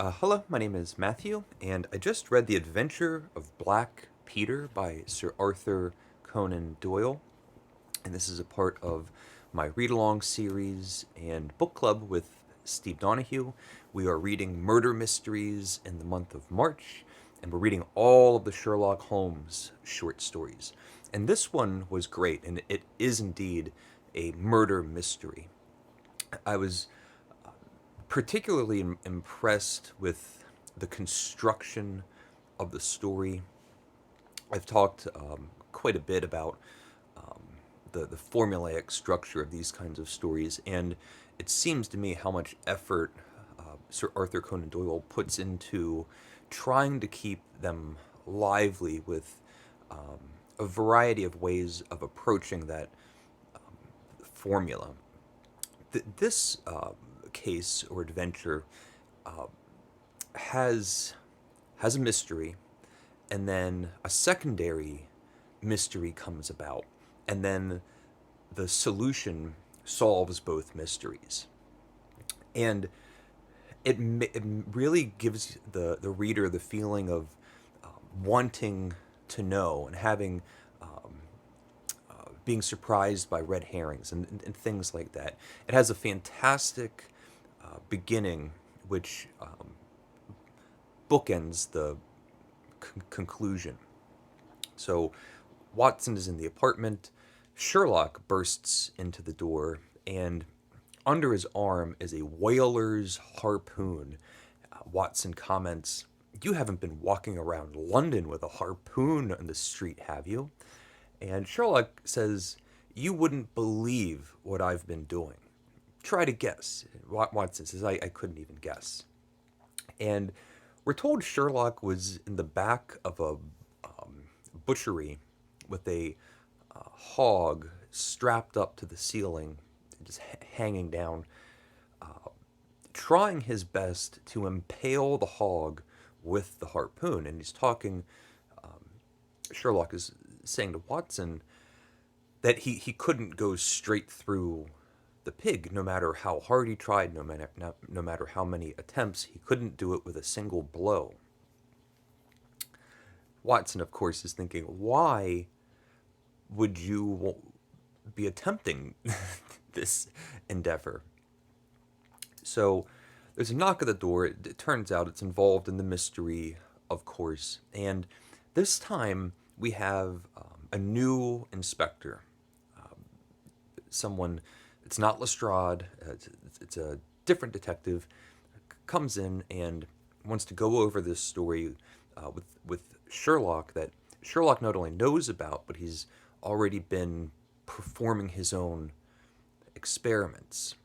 Hello, my name is Matthew, and I just read The Adventure of Black Peter by Sir Arthur Conan Doyle, and this is a part of my read along series and book club with Steve Donahue. We are reading murder mysteries in the month of March, and we're reading all of the Sherlock Holmes short stories. And this one was great, and it is indeed a murder mystery. I was particularly impressed with the construction of the story. I've talked quite a bit about the formulaic structure of these kinds of stories, and it seems to me how much effort Sir Arthur Conan Doyle puts into trying to keep them lively with a variety of ways of approaching that formula. This case or adventure has has a mystery, and then a secondary mystery comes about, and then the solution solves both mysteries, and it really gives the reader the feeling of wanting to know and having being surprised by red herrings and things like that. It has a fantastic beginning, which bookends the conclusion. So Watson is in the apartment. Sherlock bursts into the door, and under his arm is a whaler's harpoon. Watson comments, "You haven't been walking around London with a harpoon on the street, have you?" And Sherlock says, "You wouldn't believe what I've been doing. Try to guess." Watson says, I couldn't even guess. And we're told Sherlock was in the back of a butchery with a hog strapped up to the ceiling, just hanging down, trying his best to impale the hog with the harpoon. And he's talking, Sherlock is saying to Watson that he couldn't go straight through the pig, no matter how hard he tried, no matter how many attempts, he couldn't do it with a single blow. Watson, of course, is thinking, why would you be attempting this endeavor? So there's a knock at the door. It turns out it's involved in the mystery, of course. And this time we have a new inspector, someone, it's not Lestrade, it's a different detective, comes in and wants to go over this story with Sherlock that Sherlock not only knows about, but he's already been performing his own experiments.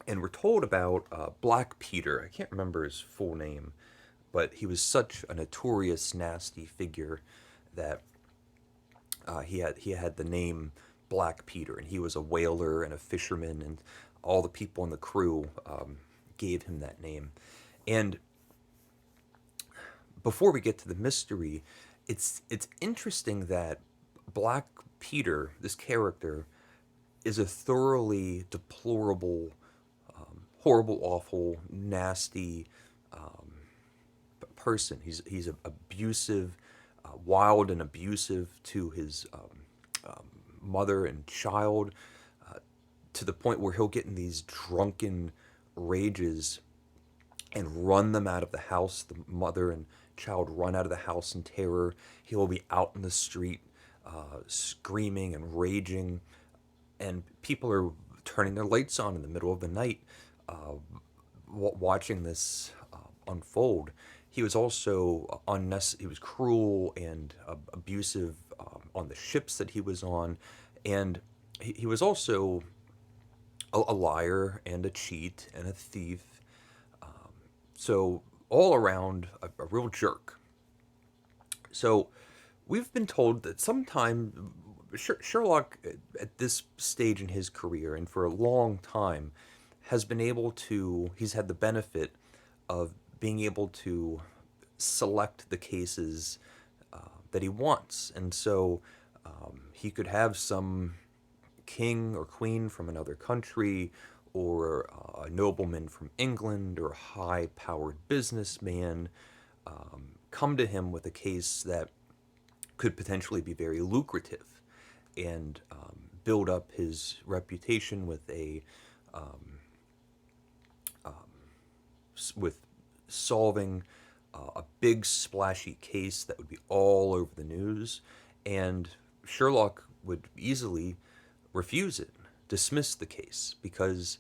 And we're told about Black Peter. I can't remember his full name, but he was such a notorious, nasty figure that he had the name Black Peter, and he was a whaler and a fisherman, and all the people in the crew gave him that name. And before we get to the mystery, it's interesting that Black Peter, this character, is a thoroughly deplorable, horrible, awful, nasty person. He's abusive, wild and abusive to his mother and child, to the point where he'll get in these drunken rages and run them out of the house. The mother and child run out of the house in terror. He will be out in the street screaming and raging, and people are turning their lights on in the middle of the night, watching this unfold. He was also he was cruel and abusive on the ships that he was on, and he was also a liar and a cheat and a thief. So all around a real jerk. So we've been told that sometime Sherlock, at this stage in his career and for a long time, has been able to, he's had the benefit of being able to select the cases that he wants. And so he could have some king or queen from another country, or a nobleman from England or a high-powered businessman come to him with a case that could potentially be very lucrative and build up his reputation with with solving a big splashy case that would be all over the news, and Sherlock would easily refuse it, dismiss the case because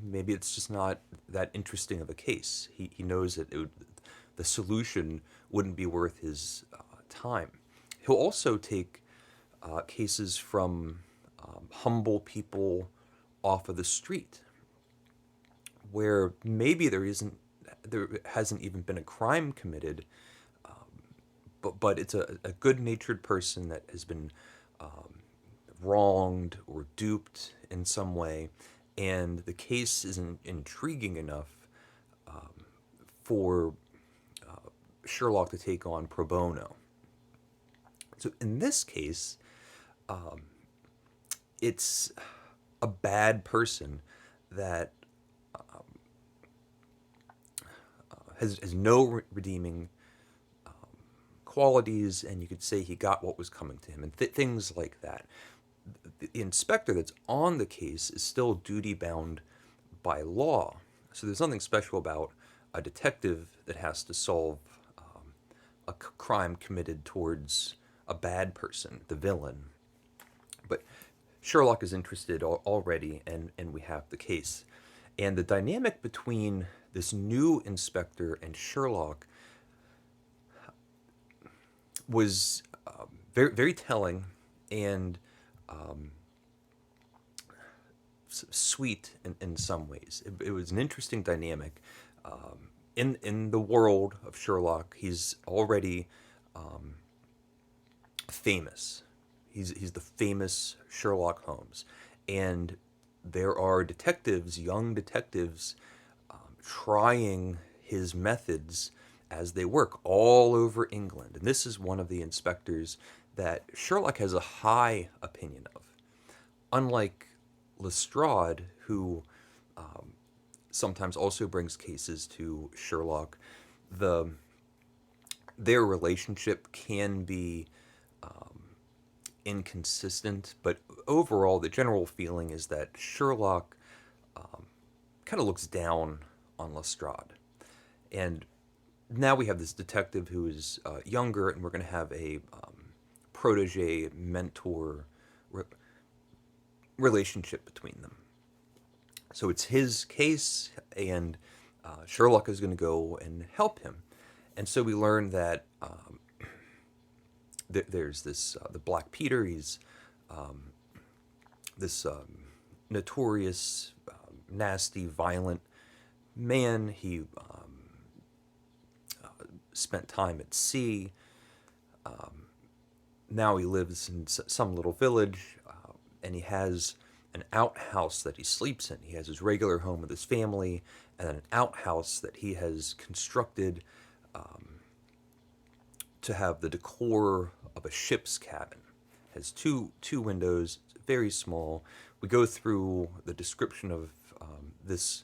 maybe it's just not that interesting of a case. He knows that the solution wouldn't be worth his time. He'll also take cases from humble people off of the street where maybe there hasn't even been a crime committed, but it's a good-natured person that has been wronged or duped in some way, and the case isn't intriguing enough for Sherlock to take on pro bono. So in this case, it's a bad person that has no redeeming qualities, and you could say he got what was coming to him, and things like that. The inspector that's on the case is still duty bound by law. So there's nothing special about a detective that has to solve a crime committed towards a bad person, the villain. But Sherlock is interested already, and we have the case. And the dynamic between this new inspector and Sherlock was very, very telling and sweet in some ways. It was an interesting dynamic. In the world of Sherlock, he's already famous. He's the famous Sherlock Holmes, and there are detectives, young detectives, trying his methods as they work all over England. And this is one of the inspectors that Sherlock has a high opinion of. Unlike Lestrade, who sometimes also brings cases to Sherlock, their relationship can be inconsistent, but overall, the general feeling is that Sherlock kind of looks down on Lestrade. And now we have this detective who is younger, and we're going to have a protege mentor relationship between them. So it's his case, and Sherlock is going to go and help him. And so we learn that there's this the Black Peter. He's this notorious, nasty, violent man. He spent time at sea. Now he lives in some little village, and he has an outhouse that he sleeps in. He has his regular home with his family, and then an outhouse that he has constructed to have the decor of a ship's cabin. It has two windows, very small. We go through the description of this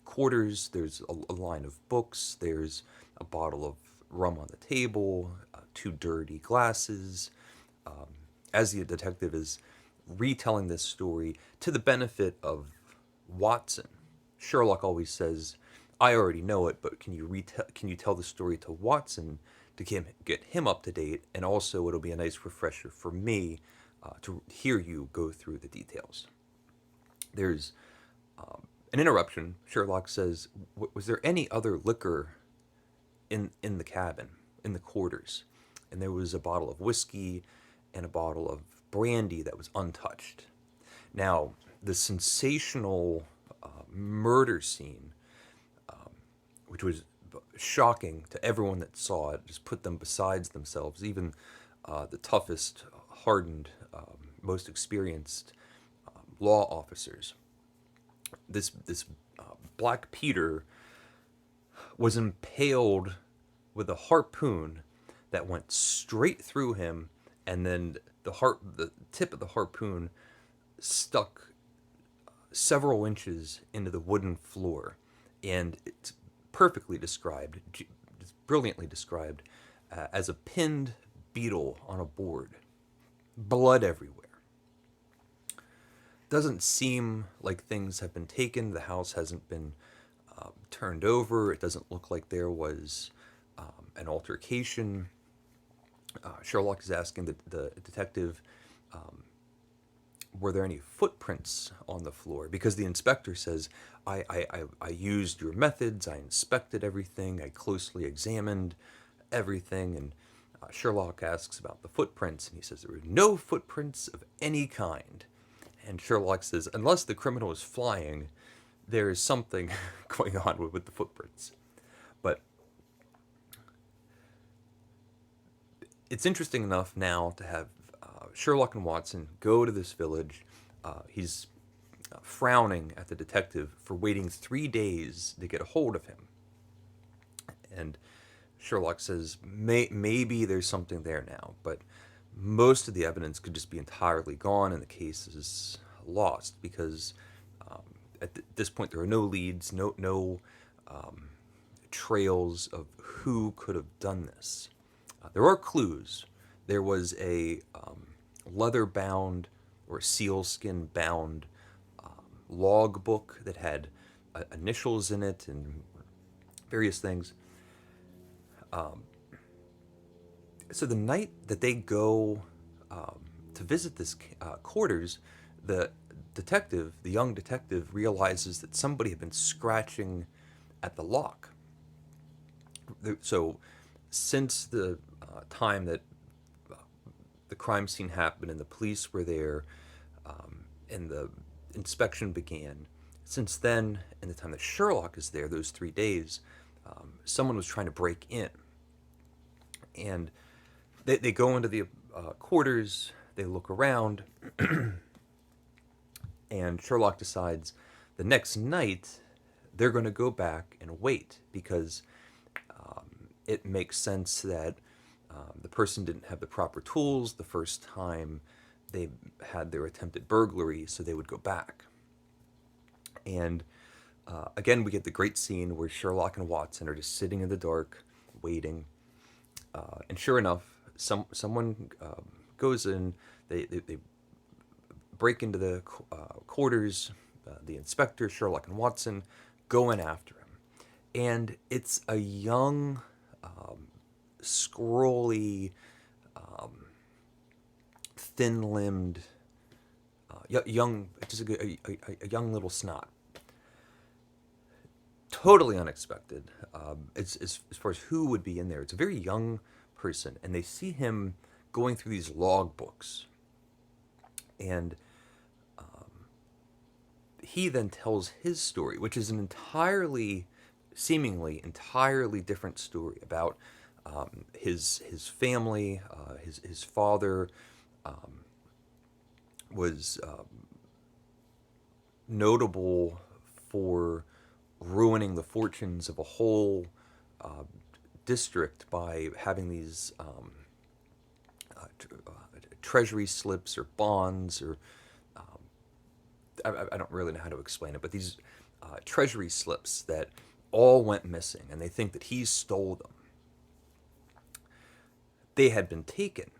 quarters. There's a line of books. There's a bottle of rum on the table, two dirty glasses. As the detective is retelling this story to the benefit of Watson, Sherlock always says, "I already know it, but can you tell the story to Watson to get him up to date? And also, it'll be a nice refresher for me to hear you go through the details." There's an interruption. Sherlock says, "Was there any other liquor in the cabin, in the quarters?" And there was a bottle of whiskey and a bottle of brandy that was untouched. Now, the sensational murder scene, which was shocking to everyone that saw it, just put them beside themselves. Even the toughest, hardened, most experienced law officers. This Black Peter was impaled with a harpoon that went straight through him, and then the tip of the harpoon stuck several inches into the wooden floor, and it's perfectly described, brilliantly described, as a pinned beetle on a board. Blood everywhere. Doesn't seem like things have been taken. The house hasn't been turned over. It doesn't look like there was an altercation. Sherlock is asking the detective, were there any footprints on the floor? Because the inspector says, I used your methods, I inspected everything, I closely examined everything. And Sherlock asks about the footprints, and he says there were no footprints of any kind. And Sherlock says, unless the criminal is flying, there is something going on with the footprints. But it's interesting enough now to have Sherlock and Watson go to this village. He's frowning at the detective for waiting 3 days to get a hold of him. And Sherlock says, maybe there's something there now, but most of the evidence could just be entirely gone and the case is lost because at this point there are no leads, no trails of who could have done this. There are clues. There was a leather-bound or sealskin-bound log book that had initials in it and various things. So the night that they go to visit this quarters, the young detective, realizes that somebody had been scratching at the lock. So since the time that the crime scene happened and the police were there and the inspection began, since then and the time that Sherlock is there, those 3 days, someone was trying to break in. And they go into the quarters, they look around, and Sherlock decides the next night they're going to go back and wait because it makes sense that the person didn't have the proper tools the first time they had their attempted burglary, so they would go back. And again, we get the great scene where Sherlock and Watson are just sitting in the dark, waiting. And sure enough, someone goes in. They break into the quarters. The inspector, Sherlock and Watson, go in after him, and it's a young, scrawly, thin-limbed, young, just a young little snot. Totally unexpected. As far as who would be in there, it's a very young person, and they see him going through these log books, and he then tells his story, which is an seemingly entirely different story about his family. His father was notable for ruining the fortunes of a whole district by having these treasury slips or bonds or I don't really know how to explain it, but these treasury slips that all went missing, and they think that he stole them. They had been taken,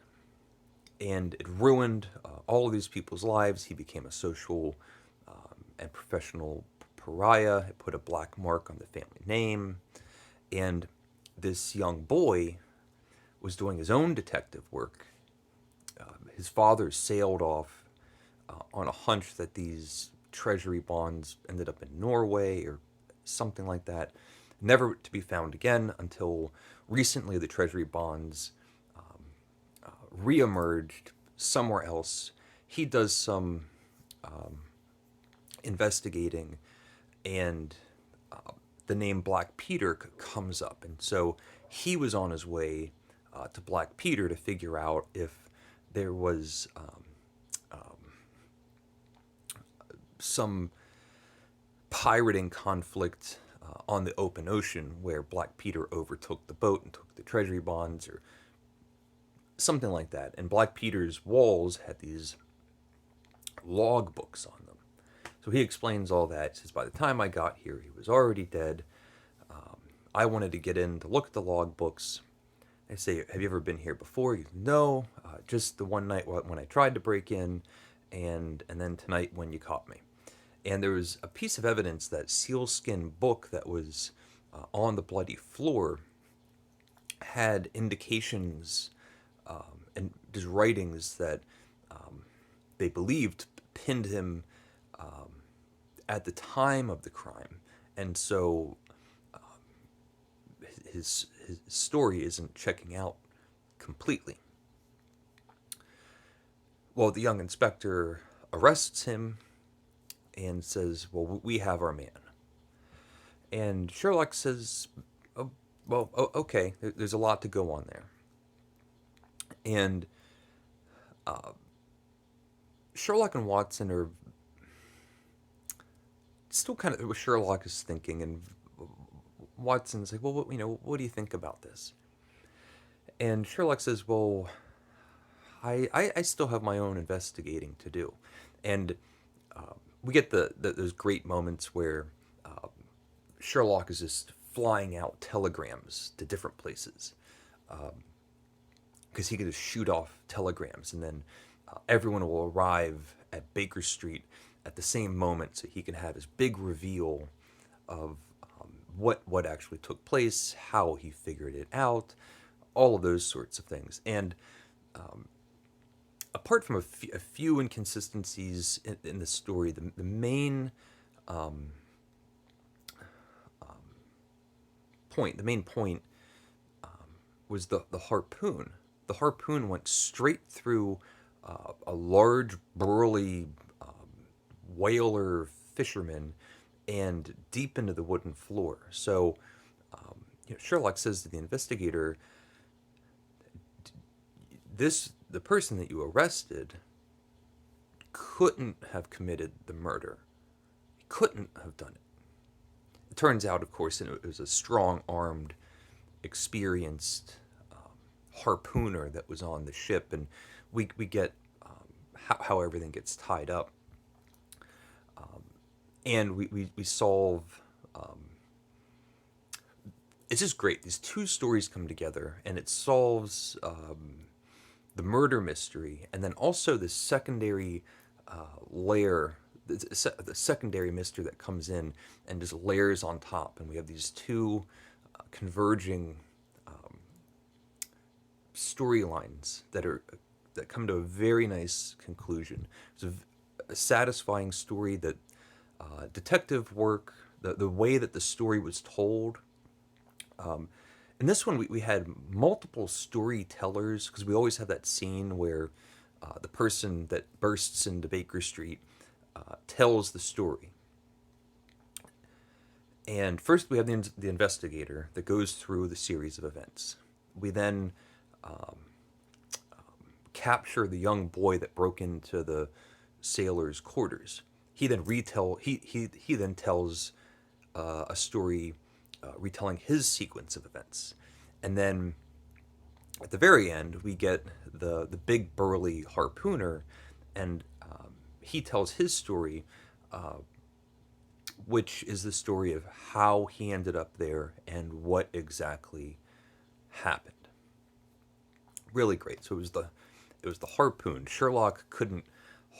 and it ruined all of these people's lives. He became a social and professional pariah. It put a black mark on the family name, and this young boy was doing his own detective work. His father sailed off on a hunch that these treasury bonds ended up in Norway or something like that, never to be found again until recently. The treasury bonds reemerged somewhere else. He does some investigating, and the name Black Peter comes up, and so he was on his way to Black Peter to figure out if there was some pirating conflict on the open ocean where Black Peter overtook the boat and took the treasury bonds or something like that. And Black Peter's walls had these log books on them. So he explains all that. He says, by the time I got here, he was already dead. I wanted to get in to look at the log books. I say, have you ever been here before? He goes, no, just the one night when I tried to break in, and then tonight when you caught me. And there was a piece of evidence, that sealskin book that was on the bloody floor had indications and just writings that they believed pinned him at the time of the crime. And so his story isn't checking out completely. Well, the young inspector arrests him and says, well, we have our man. And Sherlock says, oh, well, okay, there's a lot to go on there. And Sherlock and Watson are still kind of what Sherlock is thinking, and Watson's like, well, what do you think about this? And Sherlock says, well, I still have my own investigating to do. And we get those great moments where Sherlock is just flying out telegrams to different places, because he could just shoot off telegrams, and then everyone will arrive at Baker Street at the same moment, so he can have his big reveal of what actually took place, how he figured it out, all of those sorts of things. And apart from a few inconsistencies in the story, the main point was the harpoon. The harpoon went straight through a large, burly whaler fisherman and deep into the wooden floor. So Sherlock says to the investigator, the person that you arrested couldn't have committed the murder. He couldn't have done it. It turns out, of course, it was a strong-armed, experienced harpooner that was on the ship, and we get how everything gets tied up. And we solve... it's just great. These two stories come together, and it solves the murder mystery, and then also the secondary layer, the secondary mystery that comes in and just layers on top. And we have these two converging storylines that come to a very nice conclusion. It's a satisfying story that detective work, the way that the story was told. In this one, we had multiple storytellers, because we always have that scene where the person that bursts into Baker Street tells the story. And first we have the investigator that goes through the series of events. We then capture the young boy that broke into the sailors' quarters. He then he then tells a story retelling his sequence of events. And then at the very end, we get the big burly harpooner, and he tells his story, which is the story of how he ended up there and what exactly happened. Really great. So it was the harpoon. Sherlock couldn't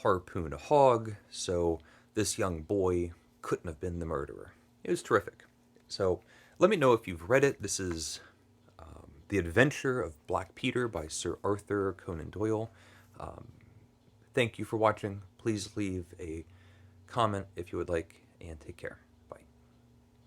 harpoon a hog, so this young boy couldn't have been the murderer. It was terrific. So let me know if you've read it. This is The Adventure of Black Peter by Sir Arthur Conan Doyle. Thank you for watching. Please leave a comment if you would like, and take care.